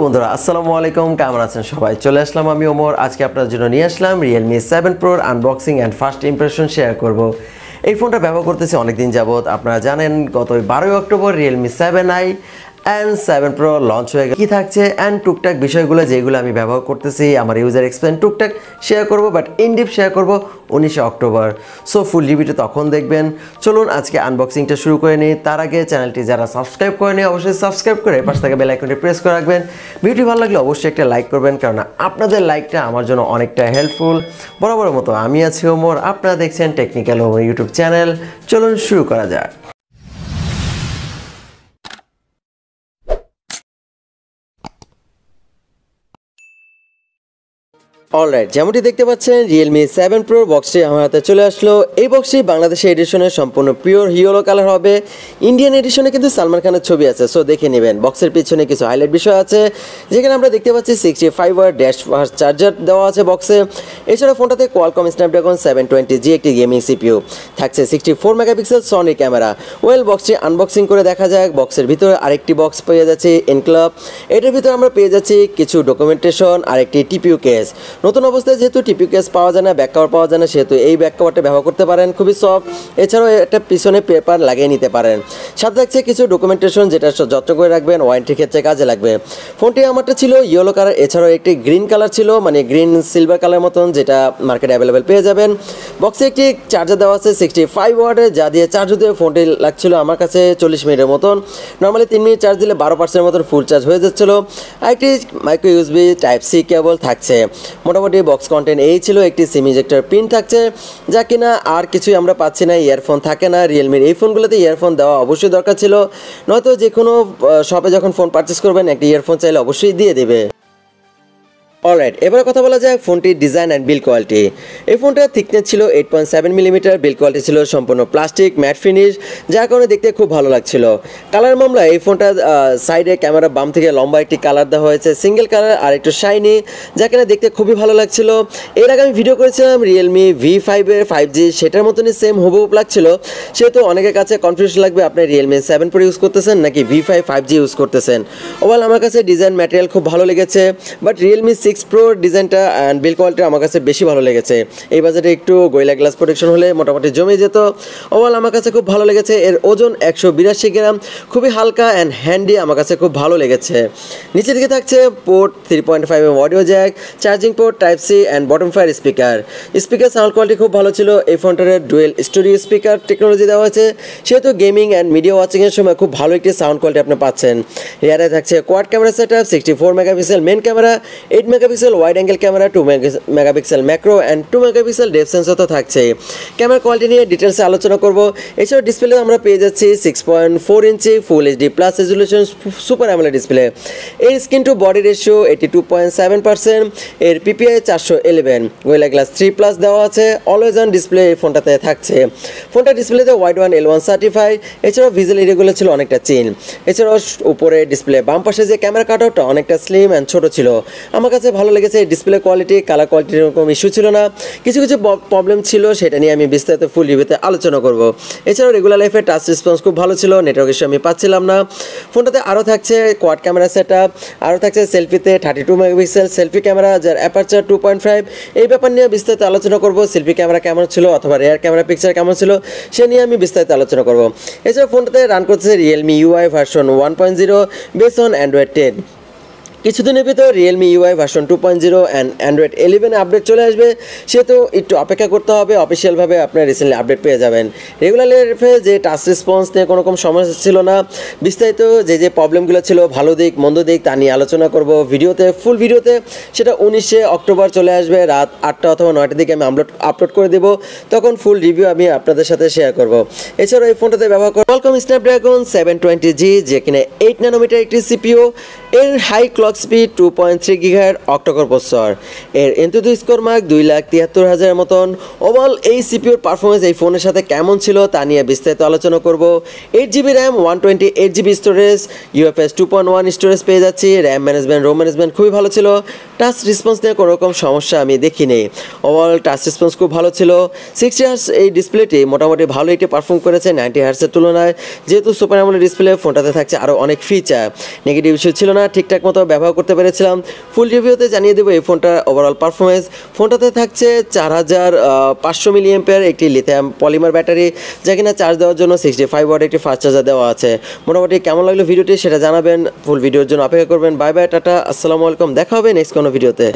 বন্ধুরা আসসালামু আলাইকুম, কেমন আছেন সবাই? চলে আসলাম আমি ওমর। আজকে আপনাদের জন্য নিয়ে আসলাম Realme 7 Pro unboxing and first impression share করব। এই ফোনটা ব্যবহার করতেছি অনেকদিন যাবত। আপনারা জানেন গত 12 October Realme 7i and 7 Pro launch হয়ে গেছে। কি থাকছে অ্যান্ড টুকটাক বিষয়গুলো যেগুলো আমি ব্যবহার করতেছি, আমার ইউজার এক্সপিরিয়েন্স টুকটাক শেয়ার করব, বাট ইন ডিপ শেয়ার করব 19 অক্টোবর। সো ফুল রিভিউটা তখন দেখবেন। চলুন আজকে আনবক্সিংটা শুরু করে নিই। তার আগে চ্যানেলটি যারা সাবস্ক্রাইব করেনি অবশ্যই সাবস্ক্রাইব করে পাশে থাকা বেল আইকনটি প্রেস করে রাখবেন। ভিডিও ভালো লাগলে অবশ্যই একটা লাইক করবেন, কারণ আপনাদের লাইকটা আমার জন্য অনেকটা হেল্পফুল। বরাবরের মতো আমি আছি ওমর, আপনারা দেখছেন টেকনিক্যাল ওমর ইউটিউব চ্যানেল। চলুন শুরু করা যাক। অলরাইট, যেমনটি দেখতে পাচ্ছেন Realme 7 Pro বক্সটি আমার হাতে চলে আসলো। এই বক্সটি বাংলাদেশি এডিশনের সম্পূর্ণ পিওর ইয়েলো কালার হবে। ইন্ডিয়ান এডিশনে কিন্তু সালমান খানের ছবি আছে, সো দেখে নেবেন। বক্সের পিছনে কিছু হাইলাইট বিষয় আছে, যেখানে আমরা দেখতে পাচ্ছি 65 ওয়াট ড্যাশ ফাস্ট চার্জার দেওয়া আছে বক্সে। এছাড়া ফোনটাতে কোয়ালকম স্ন্যাপড্রাগন 720G একটি গেমিং সিপিইউ থাকছে, 64 মেগাপিক্সেল সনি ক্যামেরা। ওয়েল, বক্সটি আনবক্সিং করে দেখা যাক। বক্সের ভিতরে আরেকটি বক্স পেয়ে যাচ্ছি এনক্লাব। এটার ভিতরে আমরা পেয়ে যাচ্ছি কিছু ডকুমেন্টেশন আর একটি টিপিইউ কেস। নতুন অবস্থায় যেহেতু টিপিইউ কেস পাওয়া যায় না, ব্যাক কভার পাওয়া যায় না, সেহেতু এই ব্যাক কভারটা ব্যবহার করতে পারেন, খুবই সফট। এছাড়াও একটা পিছনে পেপার লাগিয়ে নিতে পারেন। সাথে থাকছে কিছু ডকুমেন্টেশন, যেটা যত্ন করে রাখবেন, ওয়ারেন্টির ক্ষেত্রে কাজে লাগবে। ফোনটি আমারটা ছিল ইয়েলো কালার, এছাড়াও একটি গ্রিন কালার ছিল, মানে গ্রিন সিলভার কালার মতন, যেটা মার্কেটে অ্যাভেলেবেল পেয়ে যাবেন। বক্সে একটি চার্জার দেওয়া আছে 65 ওয়াটের, যা দিয়ে চার্জ হতে ফোনটি লাগছিল আমার কাছে 40 মিনিটের মতন। নর্মালি 3 মিনিট চার্জ দিলে 12% মতন ফুল চার্জ হয়ে যাচ্ছিলো। আর একটি micro USB type C cable থাকছে। মোটামুটি বক্স কন্টেন্ট এই ছিল। একটি সিম ইজেক্টর পিন থাকছে, যা কিনা আর কিছুই আমরা পাচ্ছি না। ইয়ারফোন থাকে না রিয়েলমির এই ফোনগুলোতে, ইয়ারফোন দেওয়া অবশ্যই দরকার ছিল, নয়তো যে কোনো শপে যখন ফোন পারচেস করবেন একটি ইয়ারফোন চাইলে অবশ্যই দিয়ে দেবে। অলরাইট, এবার কথা বলা যায় ফোনটির ডিজাইন অ্যান্ড বিল্ড কোয়ালিটি। এই ফোনটার থিকনেস ছিল 8.7 মিলিমিটার, বিল্ড কোয়ালিটি ছিল সম্পূর্ণ প্লাস্টিক ম্যাট ফিনিশ, যার কারণে দেখতে খুব ভালো লাগছিল। কালার মামলা, এই ফোনটার সাইডে ক্যামেরা বাম থেকে লম্বা একটি কালার দেওয়া হয়েছে, সিঙ্গেল কালার আর একটু শাইনি, যা কিনা দেখতে খুবই ভালো লাগছিল। এর আগে আমি ভিডিও করেছিলাম Realme V5-এর 5G, সেটার মতনই সেম হুবহু লাগছিল। সেহেতু অনেকের কাছে কনফিউশন লাগবে আপনি Realme 7 Pro ইউজ করতেছেন নাকি V5 5G ইউজ করতেছেন। ওভারঅল আমার কাছে ডিজাইন ম্যাটেরিয়াল খুব ভালো লেগেছে, বাট Realme 6 Pro ডিজাইনটা অ্যান্ড বিল্ড কোয়ালিটি আমার কাছে বেশি ভালো লেগেছে। এই বাজেটে একটু গোয়েলা গ্লাস প্রোটেকশন হলে মোটামুটি জমে যেত। ওভারঅল আমার কাছে খুব ভালো লেগেছে। এর ওজন 182 গ্রাম, খুবই হালকা অ্যান্ড হ্যান্ডি, আমার কাছে খুব ভালো লেগেছে। নিচের দিকে থাকছে port 3.5mm audio jack, charging port type C and bottom fire speaker. Speaker sound quality খুব ভালো ছিল। এই ফোনটার ডুয়েল স্টুডিও স্পিকার টেকনোলজি দেওয়া হয়েছে, সেহেতু গেমিং অ্যান্ড মিডিয়া ওয়াচিংয়ের সময় খুব ভালো একটি সাউন্ড কোয়ালিটি আপনি পাচ্ছেন। রিয়ারে থাকছে quad camera setup, 64 megapixel main camera, 8 megapixel wide angle camera, 2 megapixel macro and 2 megapixel depth sensor তো থাকছে। ক্যামেরা কোয়ালিটি নিয়ে ডিটেলসে আলোচনা করব। এছাড়াও ডিসপ্লে আমরা পেয়ে যাচ্ছি 6.4 inch full HD plus resolution super AMOLED display. এর স্ক্রিন টু বডি রেশিও 82.7%। এর পিপিআই 411, গোয়েলা গ্লাস 3+ দেওয়া আছে। অলওয়েজ অন ডিসপ্লে এই ফোনটাতে থাকছে। ফোনটা ডিসপ্লেতে ওয়াইড ওয়ান L1 সার্টিফাই। এছাড়াও ভিজুয়াল এরিয়াগুলো ছিল অনেকটা চিন। এছাড়াও উপরে ডিসপ্লে বাম পাশে যে ক্যামেরা কাট আউটটা অনেকটা স্লিম অ্যান্ড ছোটো ছিল। আমার কাছে ভালো লেগেছে। ডিসপ্লে কোয়ালিটি, কালার কোয়ালিটির এরকম ইস্যু ছিল না, কিছু কিছু প্রবলেম ছিল, সেটা নিয়ে আমি বিস্তারিত ফুল রিভিউতে আলোচনা করব। এছাড়াও রেগুলার লাইফে টাচ রেসপন্স খুব ভালো ছিল, নেটওয়ার্ক ইস্যু আমি পাচ্ছিলাম না। ফোনটাতে আরও থাকছে কোয়াড ক্যামেরা সেটআপ, আরও থাকছে সেলফিতে 32 মেগাপিক্সেল সেলফি ক্যামেরা, যার অ্যাপারচার 2.5। এই ব্যাপার নিয়ে বিস্তারিত আলোচনা করব। সেলফি ক্যামেরা কেমন ছিল অথবা রেয়ার ক্যামেরা পিকচার কেমন ছিল সে নিয়ে আমি বিস্তারিত আলোচনা করব। এছাড়াও ফোনটাতে রান করতেছে Realme UI version 1.0 base on Android 10। কিছুদিনের ভিতর Realme UI version 2.0 and Android 11 update চলে আসবে, সেহেতু একটু অপেক্ষা করতে হবে। অফিসিয়ালভাবে আপনার রিসেন্টলি আপডেট পেয়ে যাবেন। রেগুলার লাইফে যে টাচ রেসপন্স নিয়ে কোনো রকম সমস্যা ছিল না। বিস্তারিত যে প্রবলেমগুলো ছিল, ভালো দিক মন্দ দিক, তা নিয়ে আলোচনা করব ভিডিওতে, ফুল ভিডিওতে। সেটা 19 অক্টোবর চলে আসবে, রাত 8টা অথবা 9টার দিকে আমি আপলোড করে দেবো। তখন ফুল রিভিউ আমি আপনাদের সাথে শেয়ার করব। এছাড়াও এই ফোনটাতে ব্যবহার করব কোয়ালকম স্ন্যাপড্রাগন 720G, যে কিনা 8 ন্যানোমিটার একটি সিপিইউ। এর high clock speed 2.3 GHz octa core processor. এর এনতুদু স্কোর মার্ক 2,73,000 মতন। ওভারঅল এই সিপিইউর পারফরমেন্স এই ফোনের সাথে কেমন ছিল তা নিয়ে বিস্তারিত আলোচনা করব। 8GB RAM, 128GB storage, UFS 2.1 storage পেয়ে যাচ্ছি। র্যাম ম্যানেজমেন্ট, রোম ম্যানেজমেন্ট খুবই ভালো ছিল। টাচ রেসপন্স নিয়ে কোনো রকম সমস্যা আমি দেখিনি। ওভারঅল টাচ রেসপন্স খুব ভালো ছিল। 60 হার্টজ এই ডিসপ্লেটি মোটামুটি ভালো একটি পারফর্ম করেছে 90 হার্টসের তুলনায়। যেহেতু সুপার অ্যামোলেড ডিসপ্লে, ফোনটাতে থাকছে আরও অনেক ফিচার, নেগেটিভ ইস্যু ছিল না, ঠিকঠাক মতো ব্যবহার করতে পেরেছিলাম। ফুল রিভিউতে জানিয়ে দেবো এই ফোনটার ওভারঅল পারফরমেন্স। ফোনটাতে থাকছে 4500 মিলিঅ্যাম্পিয়ার একটি লিথিয়াম পলিমার ব্যাটারি, যা কিনা চার্জ দেওয়ার জন্য 65 ওয়াট একটি ফাস্ট চার্জার দেওয়া আছে। মোটামুটি কেমন লাগলো ভিডিওটি সেটা জানাবেন, ফুল ভিডিওর জন্য অপেক্ষা করবেন। বাই বাই, টাটা, আসসালামু আলাইকুম, দেখা হবে নেক্সট কোনো ভিডিওতে।